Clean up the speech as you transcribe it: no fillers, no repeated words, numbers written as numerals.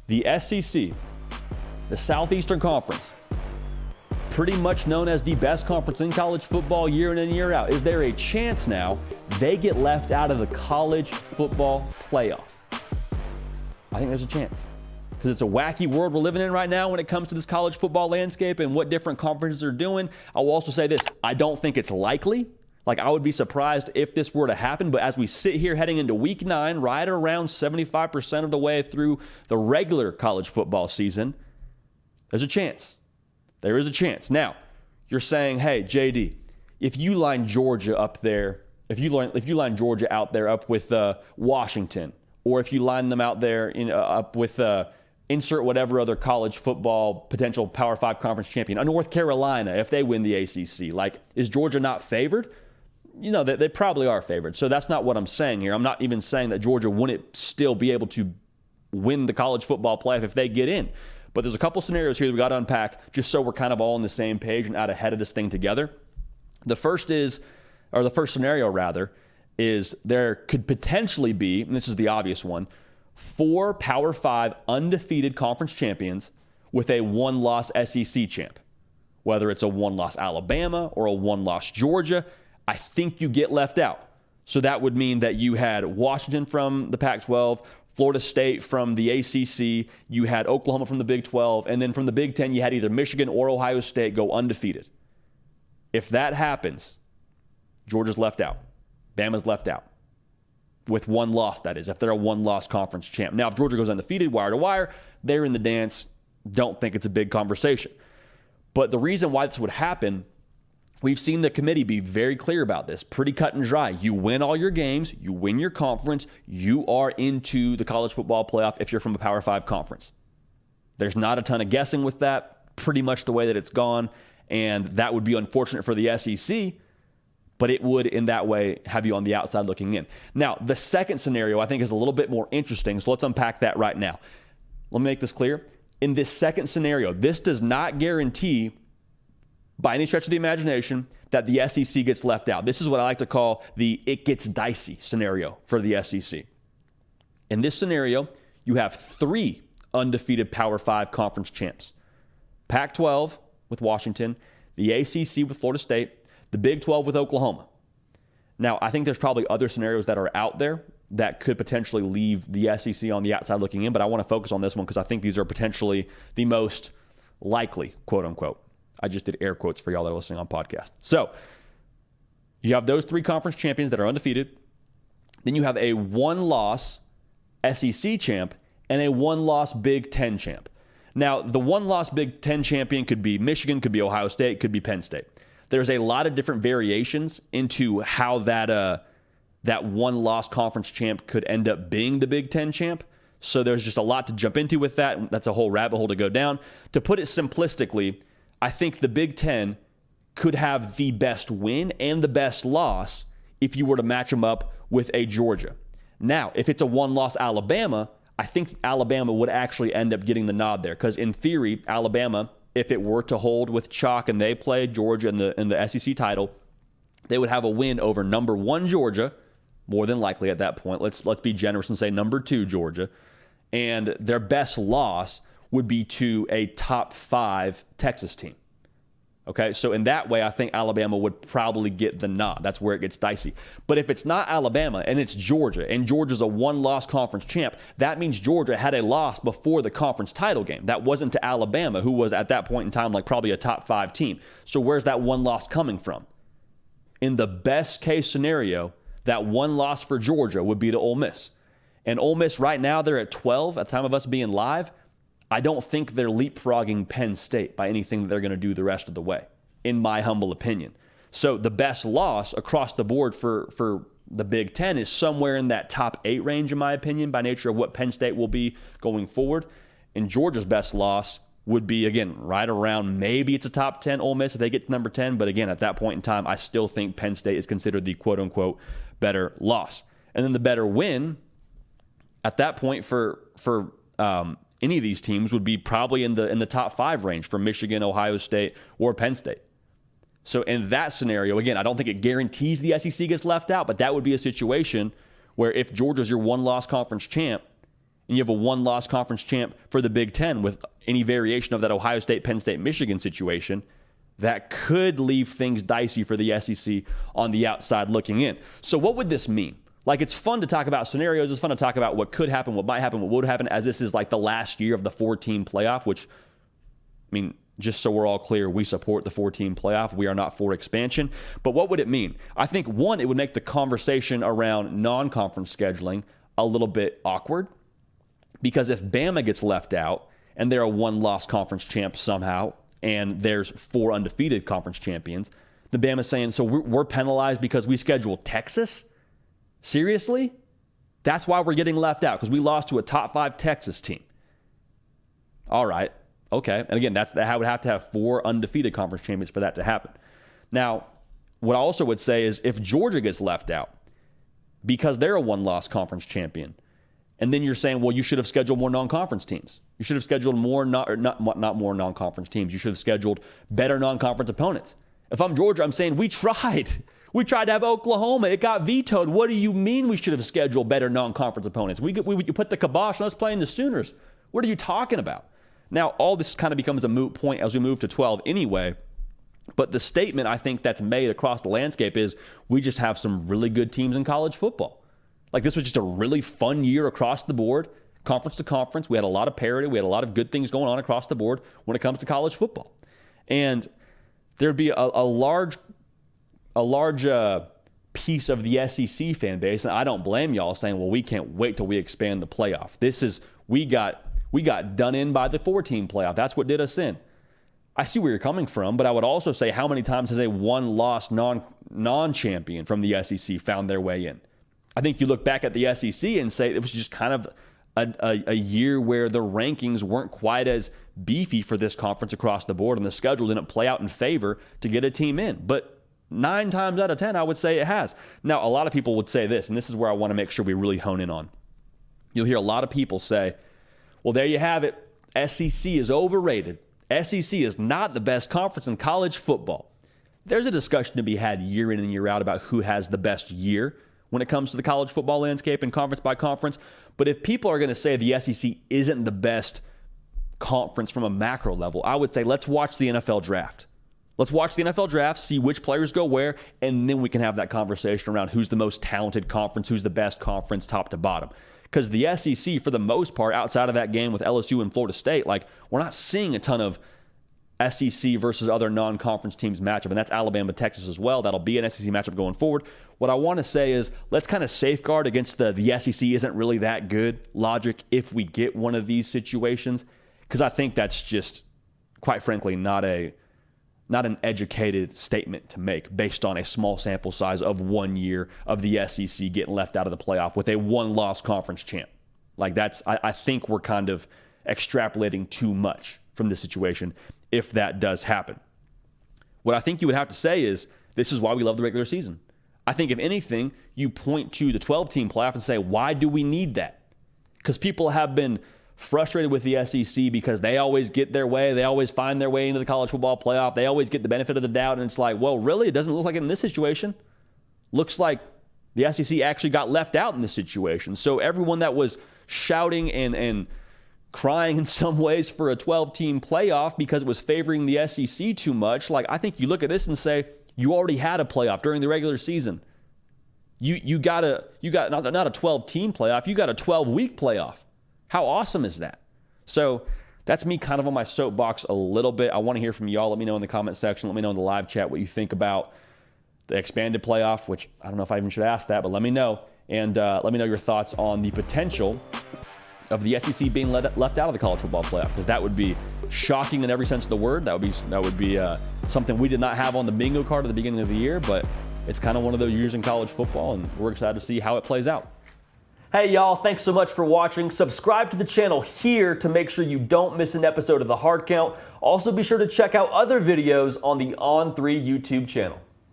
The SEC, the Southeastern Conference, pretty much known as the best conference in college football year in and year out. Is there a chance now they get left out of the college football playoff? I think there's a chance. Because it's a wacky world we're living in right now when it comes to this college football landscape and what different conferences are doing. I will also say this, I don't think it's likely. Like, I would be surprised if this were to happen, but as we sit here heading into week 9, right around 75% of the way through the regular college football season, there's a chance. There is a chance. Now, you're saying, hey, JD, if you line Georgia up there, if you line Georgia out there up with Washington, or if you line them out there up with insert whatever other college football potential Power 5 conference champion, North Carolina, if they win the ACC, like, is Georgia not favored? You know, they probably are favored. So that's not what I'm saying here. I'm not even saying that Georgia wouldn't still be able to win the college football playoff if they get in. But there's a couple scenarios here that we got to unpack just so we're kind of all on the same page and out ahead of this thing together. The first scenario rather, is there could potentially be, and this is the obvious one, 4 Power 5 undefeated conference champions with a 1-loss SEC champ. Whether it's a 1-loss Alabama or a 1-loss Georgia, I think you get left out. So that would mean that you had Washington from the Pac-12, Florida State from the ACC, you had Oklahoma from the Big 12, and then from the Big 10, you had either Michigan or Ohio State go undefeated. If that happens, Georgia's left out. Bama's left out. With 1 loss, that is, if they're a 1-loss conference champ. Now, if Georgia goes undefeated, wire to wire, they're in the dance. Don't think it's a big conversation. But the reason why this would happen, we've seen the committee be very clear about this, pretty cut and dry. You win all your games, you win your conference, you are into the college football playoff if you're from a Power 5 conference. There's not a ton of guessing with that, pretty much the way that it's gone, and that would be unfortunate for the SEC, but it would, in that way, have you on the outside looking in. Now, the second scenario I think is a little bit more interesting, so let's unpack that right now. Let me make this clear. In this second scenario, this does not guarantee by any stretch of the imagination that the SEC gets left out. This is what I like to call the it gets dicey scenario for the SEC. In this scenario, you have 3 undefeated Power 5 conference champs. Pac-12 with Washington, the ACC with Florida State, the Big 12 with Oklahoma. Now, I think there's probably other scenarios that are out there that could potentially leave the SEC on the outside looking in, but I want to focus on this one because I think these are potentially the most likely, quote unquote. I just did air quotes for y'all that are listening on podcast. So you have those 3 conference champions that are undefeated. Then you have a 1-loss SEC champ and a 1-loss Big 10 champ. Now, the 1-loss Big 10 champion could be Michigan, could be Ohio State, could be Penn State. There's a lot of different variations into how that 1-loss conference champ could end up being the Big 10 champ. So there's just a lot to jump into with that. That's a whole rabbit hole to go down. To put it simplistically, I think the Big 10 could have the best win and the best loss if you were to match them up with a Georgia. Now, if it's a 1-loss Alabama, I think Alabama would actually end up getting the nod there because in theory, Alabama, if it were to hold with chalk and they play Georgia in the SEC title, they would have a win over number 1 Georgia, more than likely at that point. Let's be generous and say number 2 Georgia. And their best loss would be to a top 5 Texas team. Okay, so in that way, I think Alabama would probably get the nod. That's where it gets dicey. But if it's not Alabama and it's Georgia, and Georgia's a 1-loss conference champ, that means Georgia had a loss before the conference title game. That wasn't to Alabama, who was at that point in time like probably a top 5 team. So where's that 1 loss coming from? In the best case scenario, that 1 loss for Georgia would be to Ole Miss. And Ole Miss right now, they're at 12 at the time of us being live. I don't think they're leapfrogging Penn State by anything that they're going to do the rest of the way, in my humble opinion. So the best loss across the board for the Big Ten is somewhere in that top 8 range, in my opinion, by nature of what Penn State will be going forward. And Georgia's best loss would be, again, right around maybe it's a top 10 Ole Miss if they get to number 10. But again, at that point in time, I still think Penn State is considered the quote-unquote better loss. And then the better win at that point for any of these teams would be probably in the top 5 range for Michigan, Ohio State, or Penn State. So in that scenario, again, I don't think it guarantees the SEC gets left out, but that would be a situation where if Georgia's your 1-loss conference champ and you have a one-loss conference champ for the Big Ten with any variation of that Ohio State, Penn State, Michigan situation, that could leave things dicey for the SEC on the outside looking in. So what would this mean? Like, it's fun to talk about scenarios. It's fun to talk about what could happen, what might happen, what would happen, as this is like the last year of the 4-team playoff, which, I mean, just so we're all clear, we support the 4-team playoff. We are not for expansion. But what would it mean? I think, one, it would make the conversation around non-conference scheduling a little bit awkward, because if Bama gets left out and they're a one-loss conference champ somehow, and there's 4 undefeated conference champions, the Bama's saying, so we're penalized because we scheduled Texas? Seriously? That's why we're getting left out, because we lost to a top 5 Texas team. All right. Okay. And again, that would have to have 4 undefeated conference champions for that to happen. Now, what I also would say is if Georgia gets left out because they're a one-loss conference champion, and then you're saying, well, you should have scheduled more non-conference teams. You should have scheduled not more non-conference teams. You should have scheduled better non-conference opponents. If I'm Georgia, I'm saying we tried. We tried to have Oklahoma. It got vetoed. What do you mean we should have scheduled better non-conference opponents? We put the kibosh on us playing the Sooners. What are you talking about? Now, all this kind of becomes a moot point as we move to 12 anyway. But the statement I think that's made across the landscape is we just have some really good teams in college football. Like, this was just a really fun year across the board, conference to conference. We had a lot of parity. We had a lot of good things going on across the board when it comes to college football. And there'd be a large piece of the SEC fan base, and I don't blame y'all, saying, well, we can't wait till we expand the playoff. We got done in by the 4-team playoff. That's what did us in. I see where you're coming from, but I would also say, how many times has a one-loss non-champion from the SEC found their way in? I think you look back at the SEC and say it was just kind of a year where the rankings weren't quite as beefy for this conference across the board, and the schedule didn't play out in favor to get a team in. But 9 times out of 10, I would say it has. Now, a lot of people would say this, and this is where I want to make sure we really hone in on. You'll hear a lot of people say, well, there you have it. SEC is overrated. SEC is not the best conference in college football. There's a discussion to be had year in and year out about who has the best year when it comes to the college football landscape and conference by conference. But if people are going to say the SEC isn't the best conference from a macro level, I would say let's watch the NFL draft. Let's watch the NFL draft, see which players go where, and then we can have that conversation around who's the most talented conference, who's the best conference top to bottom. Because the SEC, for the most part, outside of that game with LSU and Florida State, like, we're not seeing a ton of SEC versus other non-conference teams matchup, and that's Alabama, Texas as well. That'll be an SEC matchup going forward. What I want to say is let's kind of safeguard against the SEC isn't really that good logic if we get one of these situations, because I think that's just, quite frankly, not an educated statement to make based on a small sample size of 1 year of the SEC getting left out of the playoff with a one-loss conference champ. Like, I think we're kind of extrapolating too much from this situation if that does happen. What I think you would have to say is this is why we love the regular season. I think, if anything, you point to the 12-team playoff and say, why do we need that? Because people have been frustrated with the SEC because they always get their way. They always find their way into the college football playoff. They always get the benefit of the doubt. And it's like, well, really? It doesn't look like it in this situation. Looks like the SEC actually got left out in this situation. So everyone that was shouting and crying in some ways for a 12-team playoff because it was favoring the SEC too much, like, I think you look at this and say, you already had a playoff during the regular season. You got not a 12-team playoff, you got a 12-week playoff. How awesome is that? So that's me kind of on my soapbox a little bit. I want to hear from y'all. Let me know in the comment section. Let me know in the live chat what you think about the expanded playoff, which I don't know if I even should ask that, but let me know. And let me know your thoughts on the potential of the SEC being left out of the college football playoff, because that would be shocking in every sense of the word. That would be something we did not have on the bingo card at the beginning of the year, but it's kind of one of those years in college football, and we're excited to see how it plays out. Hey y'all, thanks so much for watching. Subscribe to the channel here to make sure you don't miss an episode of The Hard Count. Also be sure to check out other videos on the On3 YouTube channel.